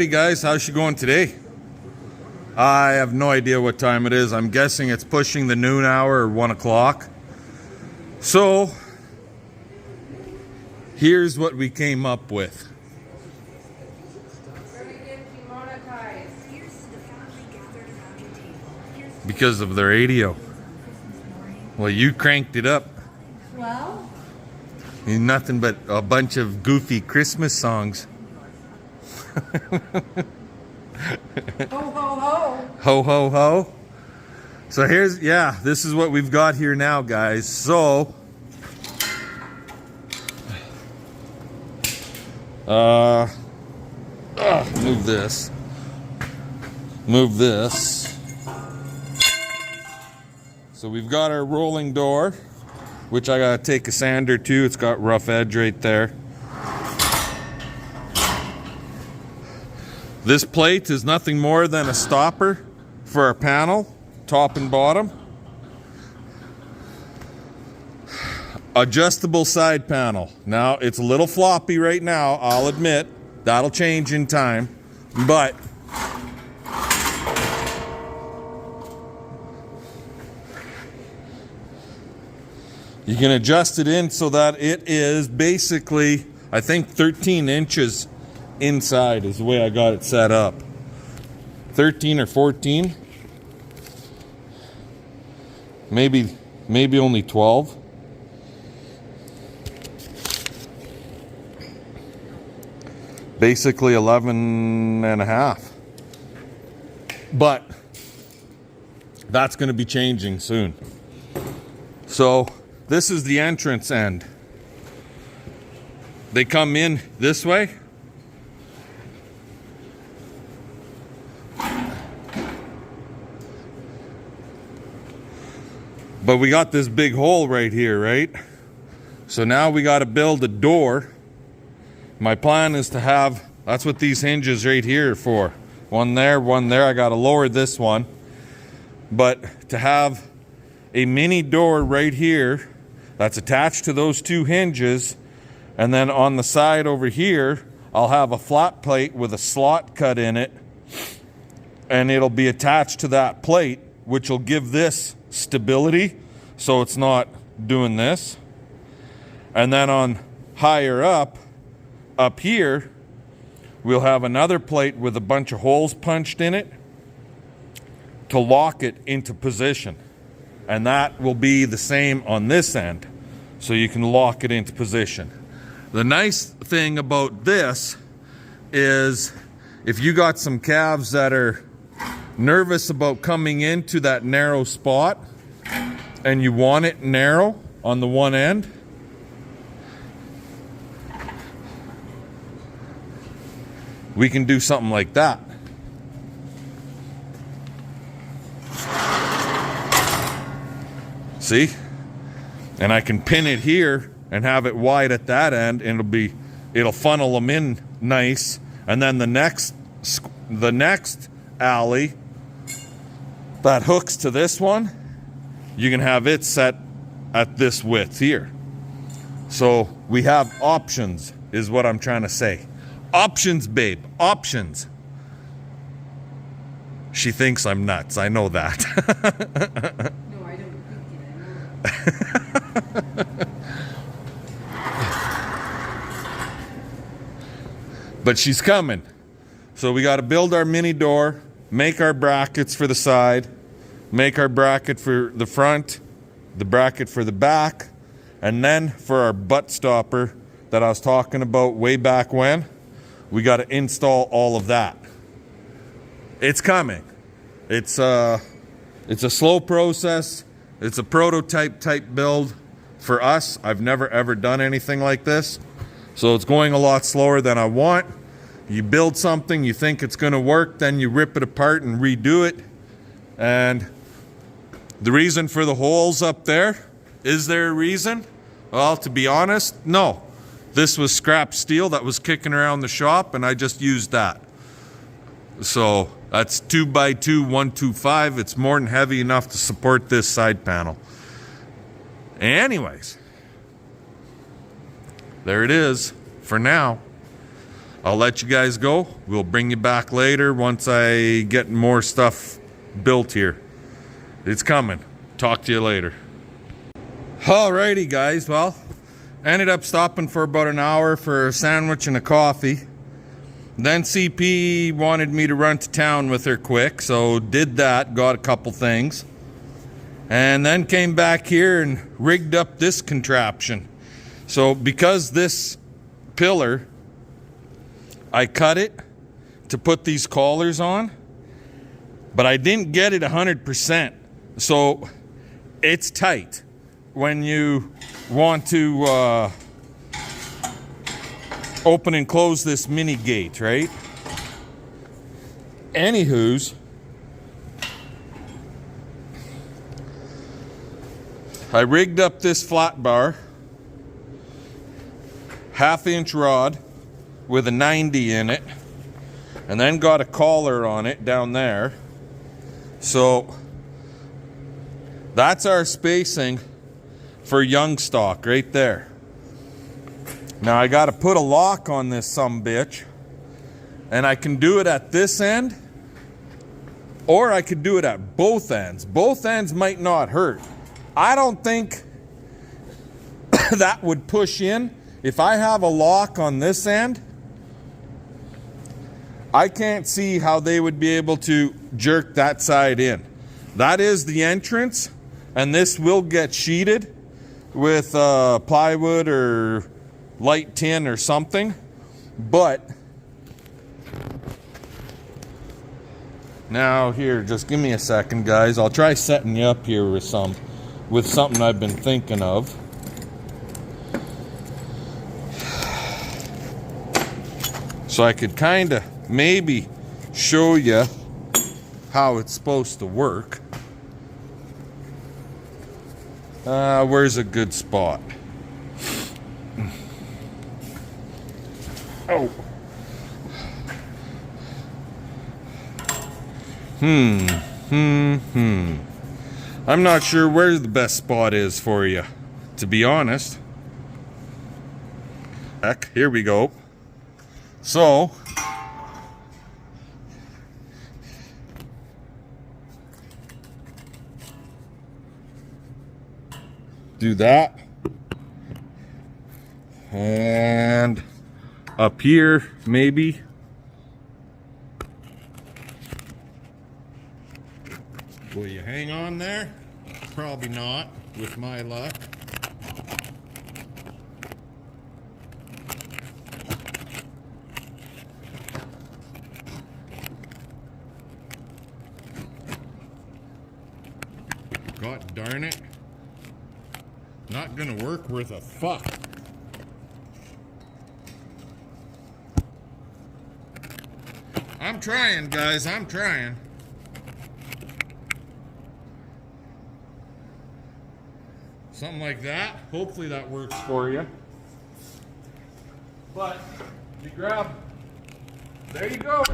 Alrighty guys, how's she going today? I have no idea what time it is. I'm guessing it's pushing the noon hour or 1 o'clock. So, here's what we came up with. Because of the radio. Well, you cranked it up. Well? Nothing but a bunch of goofy Christmas songs. Ho, ho, ho. Ho, ho, ho. So here's, this is what we've got here now, guys. So, move this. Move this. So we've got our rolling door, which I gotta take a sander to. It's got rough edge right there. This plate is nothing more than a stopper for our panel, top and bottom. Adjustable side panel. Now, it's a little floppy right now, I'll admit. That'll change in time, but you can adjust it in so that it is basically, I think 13 inches inside is the way I got it set up. 13 or 14. Maybe only 12. Basically 11 and a half. But that's going to be changing soon. So this is the entrance end. They come in this way. But we got this big hole right here, right? So now we got to build a door. My plan is to have, that's what these hinges right here are for. One there, one there. I got to lower this one. But to have a mini door right here that's attached to those two hinges, and then on the side over here I'll have a flat plate with a slot cut in it, and it'll be attached to that plate, which will give this stability so it's not doing this. And then on higher up here we'll have another plate with a bunch of holes punched in it to lock it into position. And that will be the same on this end, so you can lock it into position. The nice thing about this is if you got some calves that are nervous about coming into that narrow spot and you want it narrow on the one end, we can do something like that. See? And I can pin it here and have it wide at that end, and it'll funnel them in nice. And then the next alley that hooks to this one, you can have it set at this width here. So we have options, is what I'm trying to say. Options, babe, options. She thinks I'm nuts, I know that. No, I don't think it. But she's coming. So we got to build our mini door, make our brackets for the side, make our bracket for the front, the bracket for the back, and then for our butt stopper that I was talking about way back when, we got to install all of that. It's coming. It's a slow process. It's a prototype type build for us. I've never ever done anything like this. So it's going a lot slower than I want. You build something, you think it's going to work, then you rip it apart and redo it. And the reason for the holes up there, is there a reason? Well, to be honest, no. This was scrap steel that was kicking around the shop, and I just used that. So that's 2x2, 125. It's more than heavy enough to support this side panel. Anyways, there it is for now. I'll let you guys go. We'll bring you back later once I get more stuff built here. It's coming. Talk to you later. Alrighty, guys. Well, ended up stopping for about an hour for a sandwich and a coffee. Then CP wanted me to run to town with her quick, so did that, got a couple things. And then came back here and rigged up this contraption. So because this pillar, I cut it to put these collars on, but I didn't get it 100%. So it's tight when you want to open and close this mini gate, right? Anywho's, I rigged up this flat bar, 1/2-inch rod with a 90 in it, and then got a collar on it down there. So that's our spacing for young stock right there. Now I got to put a lock on this sumbitch, and I can do it at this end, or I could do it at both ends. Both ends might not hurt. I don't think that would push in. If I have a lock on this end, I can't see how they would be able to jerk that side in. That is the entrance, and this will get sheeted with plywood or light tin or something. But now here, just give me a second, guys. I'll try setting you up here with something I've been thinking of. So I could kind of maybe show you how it's supposed to work. Where's a good spot? Oh. I'm not sure where the best spot is for you, to be honest. Heck, here we go. So, do that. And up here, maybe. Will you hang on there? Probably not, with my luck. God darn it. Not gonna work worth a fuck. I'm trying, guys, I'm trying. Something like that. Hopefully that works for you. But you grab, there you go.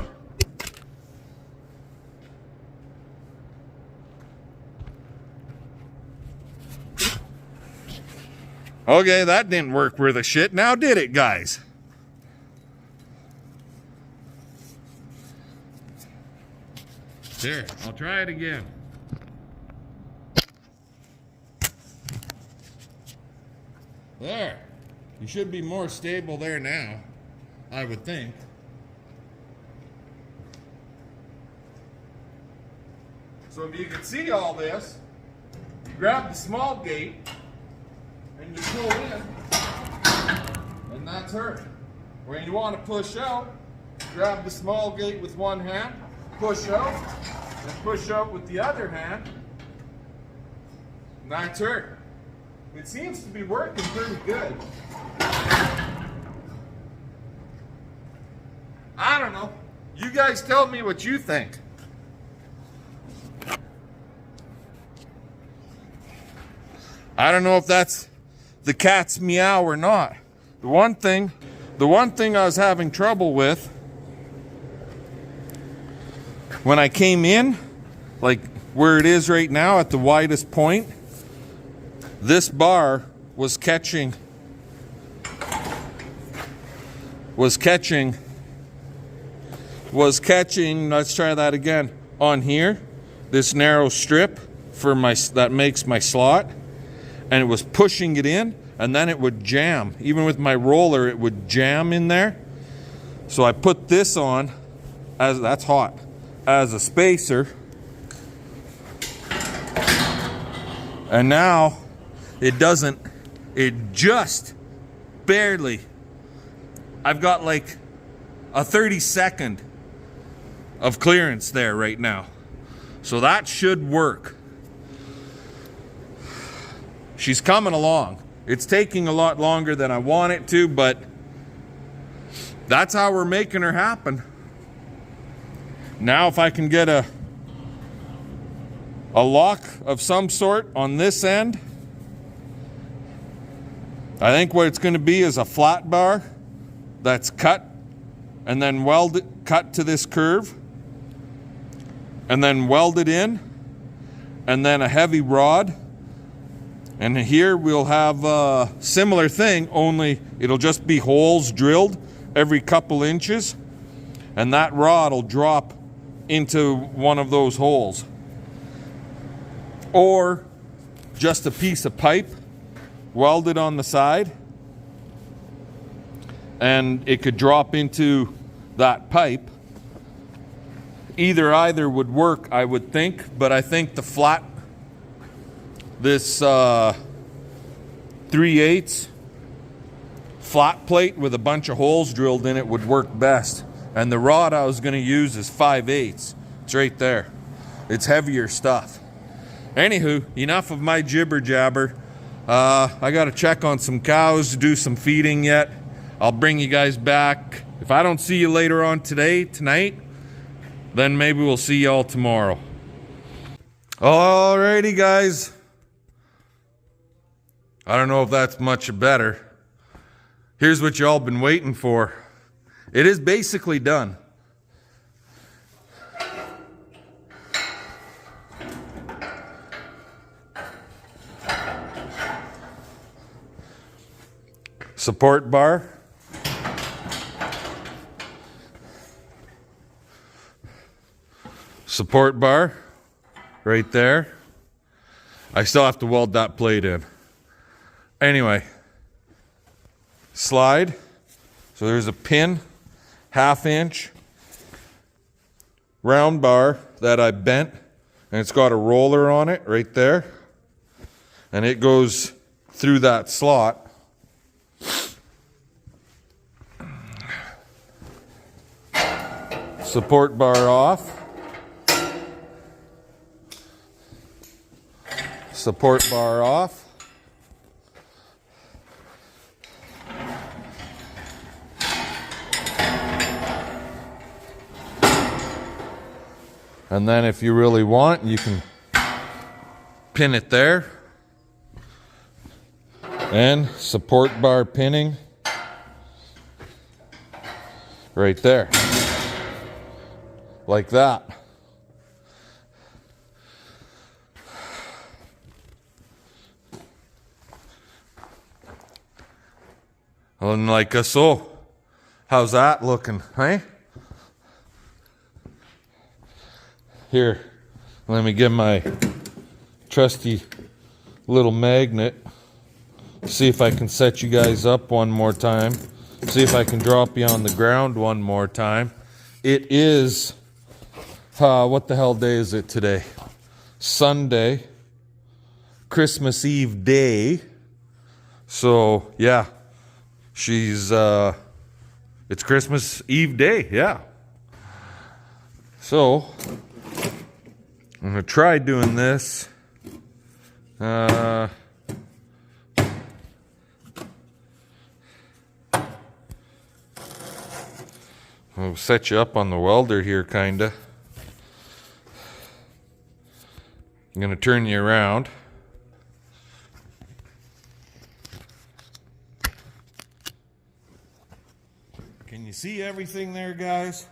Okay, that didn't work worth a shit. Now did it, guys? There, I'll try it again. There. You should be more stable there now, I would think. So if you can see all this, you grab the small gate and you pull in, and that's her. When you want to push out, grab the small gate with one hand, push out, and push out with the other hand, and that's her. It seems to be working pretty good. I don't know. You guys tell me what you think. I don't know if that's the cat's meow or not. The one thing I was having trouble with when I came in, like where it is right now at the widest point, this bar was catching was catching, let's try that again, on here, this narrow strip for my, that makes my slot, and it was pushing it in, and then it would jam. Even with my roller, it would jam in there. So I put this on, as that's hot, as a spacer. And now it doesn't, it just barely, I've got like a 30-second of clearance there right now. So that should work. She's coming along. It's taking a lot longer than I want it to, but that's how we're making her happen. Now if I can get a lock of some sort on this end, I think what it's going to be is a flat bar that's cut and then cut to this curve and then welded in, and then a heavy rod. And here we'll have a similar thing, only it'll just be holes drilled every couple inches, and that rod will drop into one of those holes. Or just a piece of pipe welded on the side, and it could drop into that pipe. Either would work, I would think, but I think the flat, this 3/8 flat plate with a bunch of holes drilled in it would work best. And the rod I was going to use is 5/8. It's right there. It's heavier stuff. Anywho, enough of my jibber jabber. I got to check on some cows, do some feeding yet. I'll bring you guys back. If I don't see you later on tonight, then maybe we'll see y'all tomorrow. Alrighty, guys. I don't know if that's much better. Here's what y'all been waiting for. It is basically done. Support bar. Support bar right there. I still have to weld that plate in. Anyway, slide. So there's a pin, 1/2 inch round bar that I bent, and it's got a roller on it right there, and it goes through that slot. Support bar off. Support bar off. And then if you really want, you can pin it there. And support bar pinning right there. Like that. And like so. How's that looking, hey? Here, let me get my trusty little magnet. See if I can set you guys up one more time. See if I can drop you on the ground one more time. It is, what the hell day is it today? Sunday, Christmas Eve day. So, yeah, she's, it's Christmas Eve day, yeah. So, I'm going to try doing this. I'll set you up on the welder here, kinda. I'm going to turn you around. Can you see everything there, guys?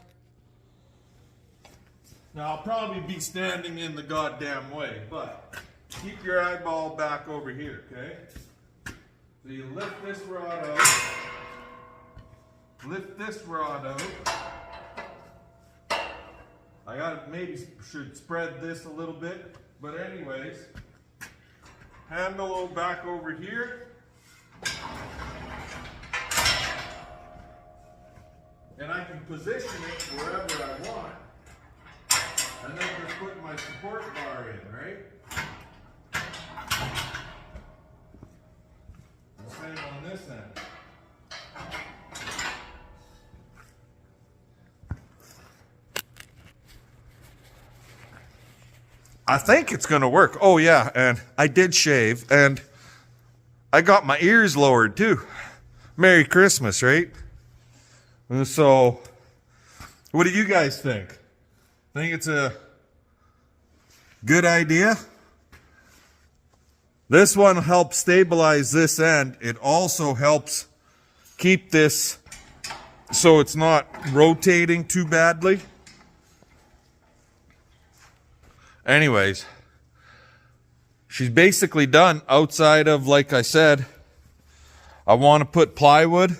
Now, I'll probably be standing in the goddamn way, but keep your eyeball back over here, okay? So you lift this rod out. Lift this rod out. I got maybe should spread this a little bit, but anyways, handle back over here. And I can position it wherever I want. And then just put my support bar in, right? The same on this end. I think it's gonna work. Oh yeah, and I did shave, and I got my ears lowered too. Merry Christmas, right? And so, what do you guys think? Think it's a good idea? This one helps stabilize this end. It also helps keep this so it's not rotating too badly. Anyways, she's basically done outside of, like I said, I want to put plywood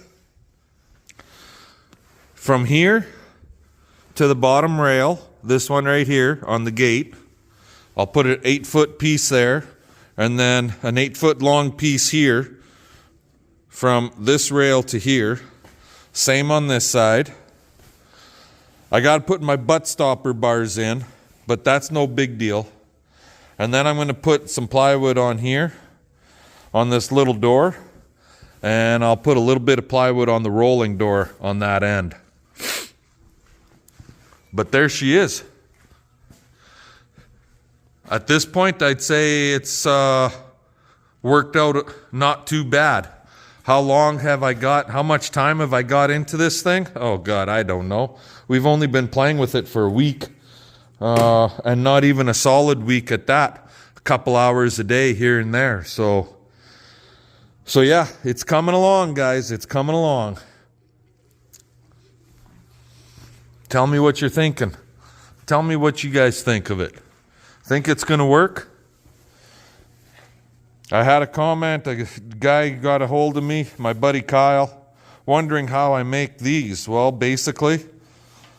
from here to the bottom rail, this one right here on the gate. I'll put an 8-foot piece there, and then an 8-foot long piece here from this rail to here. Same on this side. I got to put my butt stopper bars in, but that's no big deal. And then I'm going to put some plywood on here, on this little door, and I'll put a little bit of plywood on the rolling door on that end. But there she is. At this point, I'd say it's worked out not too bad. How long have I got? How much time have I got into this thing? Oh God, I don't know. We've only been playing with it for a week. And not even a solid week at that. A couple hours a day here and there. So yeah, it's coming along, guys. It's coming along. Tell me what you're thinking. Tell me what you guys think of it. Think it's going to work? I had a comment, a guy got a hold of me, my buddy Kyle, wondering how I make these. Well, basically,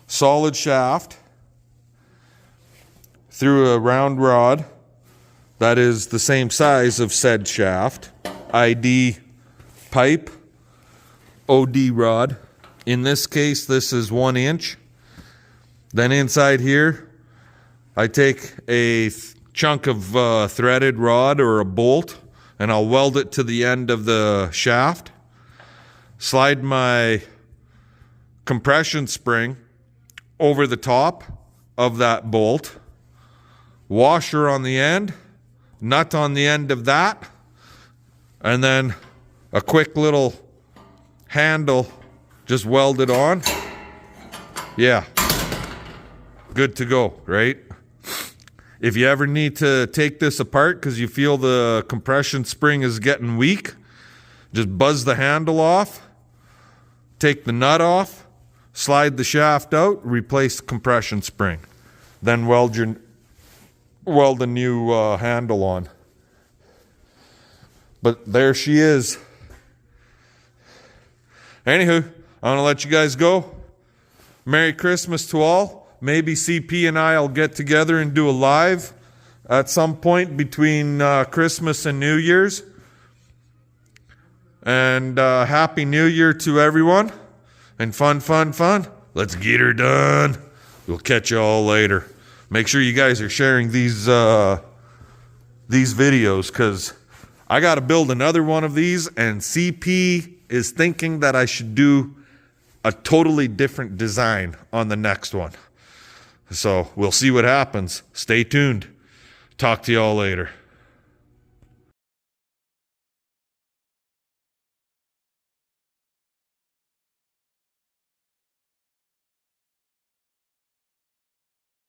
solid shaft through a round rod that is the same size of said shaft, ID pipe, OD rod. In this case, this is 1 inch. Then inside here, I take a chunk of threaded rod or a bolt, and I'll weld it to the end of the shaft. Slide my compression spring over the top of that bolt. Washer on the end, nut on the end of that, and then a quick little handle just welded on. Yeah, good to go, right? If you ever need to take this apart because you feel the compression spring is getting weak, just buzz the handle off, take the nut off, slide the shaft out, replace the compression spring. Then weld a new handle on. But there she is. Anywho, I'm going to let you guys go. Merry Christmas to all. Maybe CP and I will get together and do a live at some point between Christmas and New Year's. And Happy New Year to everyone. And fun. Let's get her done. We'll catch you all later. Make sure you guys are sharing these videos, because I got to build another one of these, and CP is thinking that I should do a totally different design on the next one. So we'll see what happens. Stay tuned. Talk to y'all later.